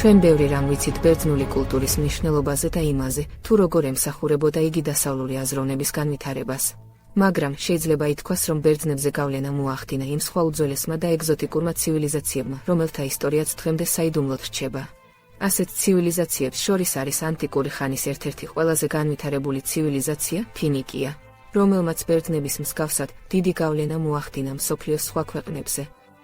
ჩვენ ბევრი რამ ვიცით ბერძნული კულტურის მნიშვნელობაზე და იმაზე, თუ როგორ ემსახურებოდა იგი დასავლური აზროვნების განვითარებას. მაგრამ შეიძლება ითქვას, რომ ბერძნებზე გავლენა მოახდინა იმ სხვა უძველესმა და ეგზოტიკურმა ცივილიზაციებმა, რომელთა ისტორიაც დღემდე საიდუმლოდ რჩება. ასეთ ცივილიზაციებს შორის არის ანტიკური ხანის ერთ-ერთი ყველაზე განვითარებული ცივილიზაცია ფინიკია, რომელმაც ბერძნების მსგავსად დიდი გავლენა მოახდინა მსოფლიოს სხვა ქვეყნებზე.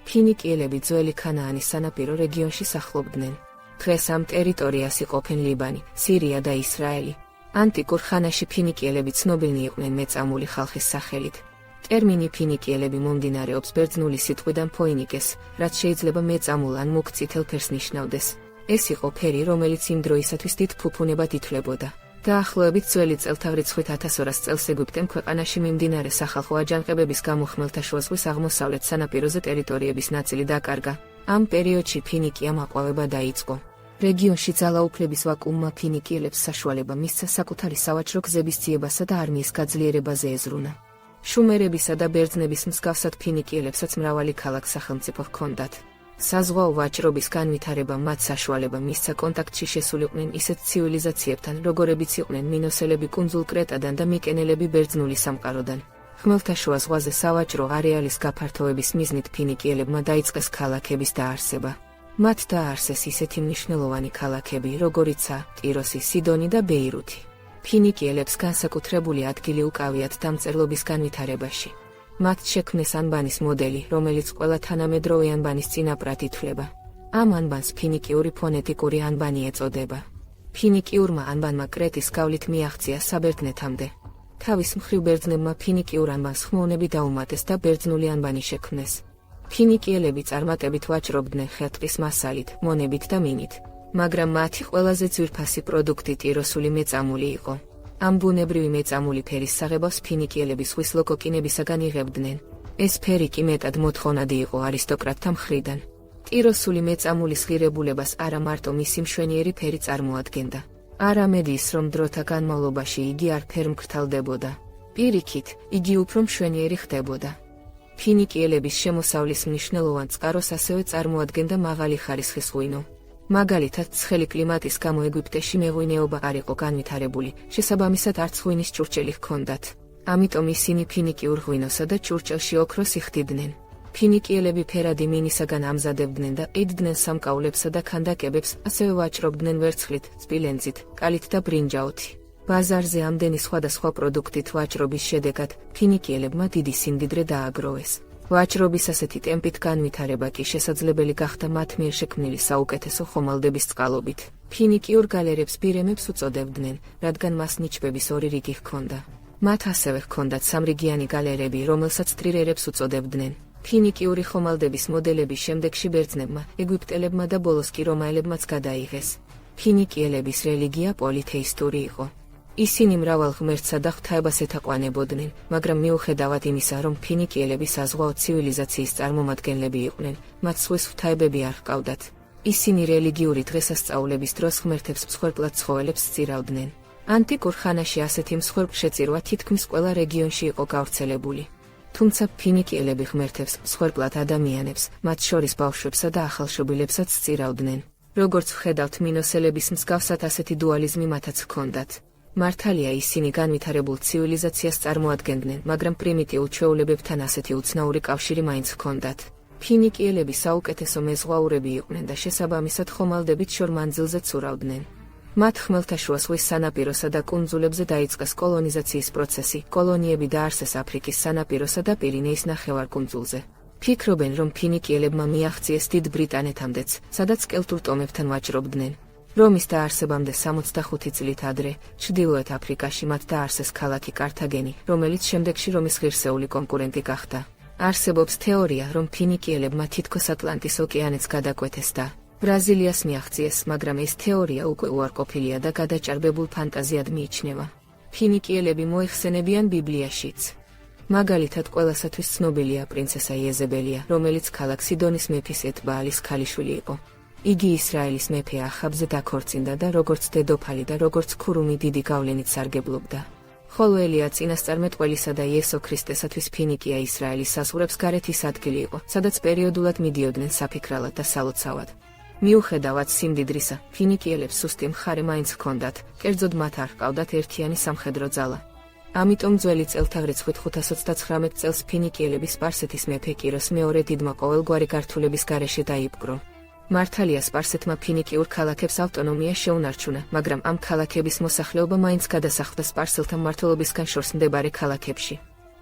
ფინიკიელები ძველი ქანაანის სანაპირო რეგიონში სახლობდნენ. დღეს ამ ტერიტორიას იყოფენ ლიბანი, სირია და ისრაელი. ანტიკურ ხანაში ფინიკიელები ცნობილნი იყვნენ მეწამული ხალხის სახელით. ტერმინი ფინიკიელები მომდინარეობს ბერძნული სიტყვიდან ფოინიკეს, რაც შეიძლება მეწამულ ან მუქ წითელ ფერს ნიშნავდეს. ეს იყო ფერი, რომელიც იმ დროისათვის დიდ ფუფუნებად ითვლებოდა. დაახლოებით ძველი წელთაღრიცხვით 1200 წელს ეგვიპტემ ქვეყანაში მიმდინარე სახალხო აჯანყებების გამო ხმელთაშუა ზღვის აღმოსავლეთ სანაპიროზე ტერიტორიების ნაწილი დაკარგა. ამ პერიოდში ფინიკიამ აყვავება დაიწყო. რეგიონში ძალაუფლების ვაკუუმმა ფინიკიელებს საშუალება მისცა საკუთარი სავაჭრო გზების ძიებასა და არმიის გაძლიერებაზე ეზრუნა. შუმერებისა და ბერძნების მსგავსად ფინიკიელებსაც მრავალი ქალაქ-სახელმწიფო ჰქონდათ. საზღვაო ვაჭრობის განვითარებამ მათ საშუალება მისცა კონტაქტში შესულიყვნენ ისეთ ცივილიზაციებთან, როგორებიც იყვნენ მინოსელები კუნძულ კრეტადან და მიკენელები ბერძნული სამყაროდან. ხმელთაშუა ზღვაზე სავაჭრო არეალის გაფართოების მიზნით ფინიკიელებმა დაიწყეს ქალაქების დაარსება. მათ დააარსეს ისეთი მნიშვნელოვანი ქალაქები, როგორიცაა ტიროსი, სიდონი და ბეირუთი. ფინიკიელებს განსაკუთრებული ადგილი უკავიათ დამწერლობის განვითარებაში. მათ შექმნეს ანბანის მოდელი, რომელიც ყველა თანამედროვე ანბანის წინაპრად ითვლება. ამ ანბანს ფინიკიური ფონეტიკური ანბანი ეწოდება. ფინიკიურმა ანბანმა კრეტის გავლით მიაღწია საბერძნეთამდე. თავის მხრივ ბერძნებმა ფინიკიურ ანბანს ხმოვნები დაუმატეს და ბერძნული ანბანი შექმნეს. ფინიკიელები წარმატებით ვაჭრობდნენ ხე-ტყის მასალით, მონებით და მინით, მაგრამ მათი ყველაზე ძვირფასი პროდუქტი ტიროსული მეწამული იყო. ამ ბუნებრივი მეწამული ფერის საღებავს ფინიკიელები ზღვის ლოკოკინებისაგან იღებდნენ. ეს ფერი კი მეტად მოთხოვნადი იყო არისტოკრატთა მხრიდან. ტიროსული მეწამულის ღირებულებას არა მარტო მისი მშვენიერი ფერი წარმოადგენდა, არამედ ის, რომ დროთა განმავლობაში იგი არ ფერმკრთალდებოდა. პირიქით, იგი უფრო მშვენიერი ხდებოდა. ფინიკიელების შემოსავლის მნიშვნელოვან წყაროს ასევე წარმოადგენდა მაღალი ხარისხის ღვინო. მაგალითად, ცხელი კლიმატის გამო ეგვიპტეში მეღვინეობა არ იყო განვითარებული, შესაბამისად არც ღვინის ჭურჭელი ჰქონდათ. ამიტომ ისინი ფინიკიურ ღვინოსა და ჭურჭელში ოქროს იხდიდნენ. ფინიკიელები ფერადი მინისაგან ამზადებდნენ და ყიდდნენ სამკაულებსა და ქანდაკებებს, ასევე ვაჭრობდნენ ვერცხლით, სპილენძით, კალით და ბრინჯაოთი. ბაზარზე ამდენი სხვადასხვა პროდუქტით ვაჭრობის შედეგად ფინიკიელებმა დიდი სიმდიდრე დააგროვეს. ვაჭრობის ასეთი ტემპით განვითარება კი შესაძლებელი გახდა მათ მიერ შექმნილი საუკეთესო ხომალდების წყალობით. ფინიკიურ გალერებს ბირემებს უწოდებდნენ, რადგან მას ნიჩბების ორი რიგი ჰქონდა. მათ ასევე ჰქონდათ სამრიგიანი გალერები, რომელსაც ტრირერებს უწოდებდნენ. ფინიკიური ხომალდების მოდელები შემდეგში ბერძნებმა, ეგვიპტელებმა და ბოლოს კი რომაელებმაც გადაიღეს. ფინიკიელების რელიგია პოლითეისტური იყო. ისინი მრავალ ღმერთსა და ღვთაებას ეთაყვანებოდნენ, მაგრამ მიუხედავად იმისა, რომ ფინიკიელები საზღვაო ცივილიზაციის წარმომადგენლები იყვნენ, მათ სხვის ღვთაებები არ ჰყავდათ. ისინი რელიგიური დღესასწაულების დროს ღმერთებს მსხვერპლად ცხოველებს სწირავდნენ. ანტიკურ ხანაში ასეთი მსხვერპლშეწირვა თითქმის ყველა რეგიონში იყო გავრცელებული. თუმცა ფინიკიელები ღმერთებს მსხვერპლად ადამიანებს, მათ შორის ბავშვებსა და ახალშობილებსაც სწირავდნენ. როგორც ვხედავთ, მინოსელების მსგავსად ასეთი დუალიზმი მათაც ჰქონდათ. მართალია ისინი განვითარებულ ცივილიზაციას წარმოადგენდნენ, მაგრამ პრიმიტიულ ჩვეულებებთან ასეთი უცნაური კავშირი მაინც ჰქონდათ. ფინიკიელები საუკეთესო მეზღვაურები იყვნენ და შესაბამისად ხომალდებით შორ მანძილზე ცურავდნენ. მათ ხმელთაშუა ზღვის სანაპიროსა და კუნძულებზე დაიწყეს კოლონიზაციის პროცესი, კოლონიები დაარსეს აფრიკის სანაპიროსა და პირინეის ნახევარკუნძულზე. ფიქრობენ, რომ ფინიკიელებმა მიაღწიეს დიდ ბრიტანეთამდეც, სადაც კელტურ ტომებთან ვაჭრობდნენ. რომის დაარსებამდე 65 წლით ადრე, ჩრდილოეთ აფრიკაში მათ დაარსეს ქალაქი კართაგენი, რომელიც შემდეგში რომის ღირსეული კონკურენტი გახდა. არსებობს თეორია, რომ ფინიკიელებმა თითქოს ატლანტის ოკეანეც გადაკვეთეს და ბრაზილიას მიაღწიეს, მაგრამ ეს თეორია უკვე უარყოფილია და გადაჭარბებულ ფანტაზიად მიიჩნევა. ფინიკიელები მოიხსენებიან ბიბლიაშიც. მაგალითად, ყველასათვის ცნობილია პრინცესა იეზებელია, რომელიც ქალაქ სიდონის მეფის ეტბაალის ქალიშვილი იყო. იგი ისრაელის მეფე ახაბზე დაქორწინდა და როგორც დედოფალი და როგორც ქურუმი დიდი გავლენით სარგებლობდა. ხოლო ელია წინასწარმეტყველისა და იესო ქრისტესათვის ფინიკია ისრაელის საზღვრებს გარეთ ის ადგილი იყო, სადაც პერიოდულად მიდიოდნენ საფიქრალად და სალოცავად. მიუხედავად სიმდიდრისა, ფინიკიელებს სუსტი მხარე მაინც ჰქონდათ, კერძოდ მათ არ ჰყავდათ ერთიანი სამხედრო ძალა. ამიტომ ძველი წელთაღრიცხვით 529 წელს ფინიკიელები სპარსეთის მეფე კიროს მეორე დიდმა ყოველგვარი გართულების გარეშე დაიპყრო. მართალია სპარსეთმა ფინიკიურ ქალაქებს ავტონომია შეუნარჩუნა, მაგრამ ამ ქალაქების მოსახლეობა მაინც გადასახლდა სპარსელთა მმართველობისგან შორს მდებარე ქალაქებში.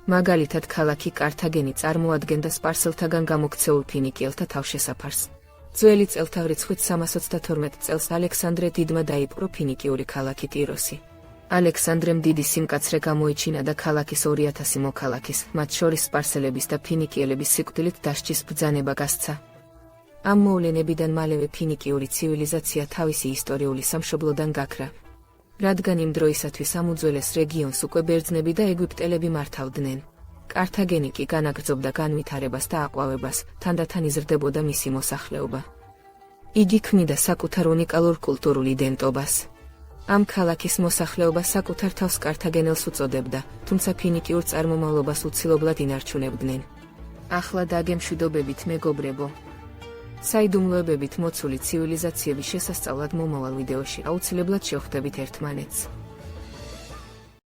მაგალითად, ქალაქი კართაგენი წარმოადგენდა სპარსელთაგან გამოქცეულ ფინიკიელთა თავშესაფარს. ძველი წელთაღრიცხვით 332 წელს ალექსანდრე დიდმა დაიპყრო ფინიკიური ქალაქი ტიროსი. ალექსანდრემ დიდი სიმკაცრე გამოიჩინა და ქალაქის 2000 მოქალაქის, მათ შორის სპარსელების და ფინიკიელების სიკვდილით დასჯის ბრძანება გასცა. ამ მოვლენებიდან მალევე ფინიკიური ცივილიზაცია თავისი ისტორიული სამშობლოდან გაქრა. რადგან იმ დროისათვის ამ უძველეს რეგიონს უკვე ბერძნები და ეგვიპტელები მართავდნენ. კართაგენი კი განაგრძობდა განვითარებას და აყვავებას, თანდათან იზრდებოდა მისი მოსახლეობა. იგი ქმნიდა საკუთარ უნიკალურ კულტურულ იდენტობას. ამ ქალაქის მოსახლეობა საკუთარ თავს კართაგენელს უწოდებდა, თუმცა ფინიკიურ წარმომავლობას უცილობლად ინარჩუნებდნენ. ახლა დაგემშვიდობებით მეგობრებო. საიდუმლოებებით მოცული ცივილიზაციების შესასწავლად მომავალ ვიდეოში აუცილებლად შევხვდებით ერთმანეთს.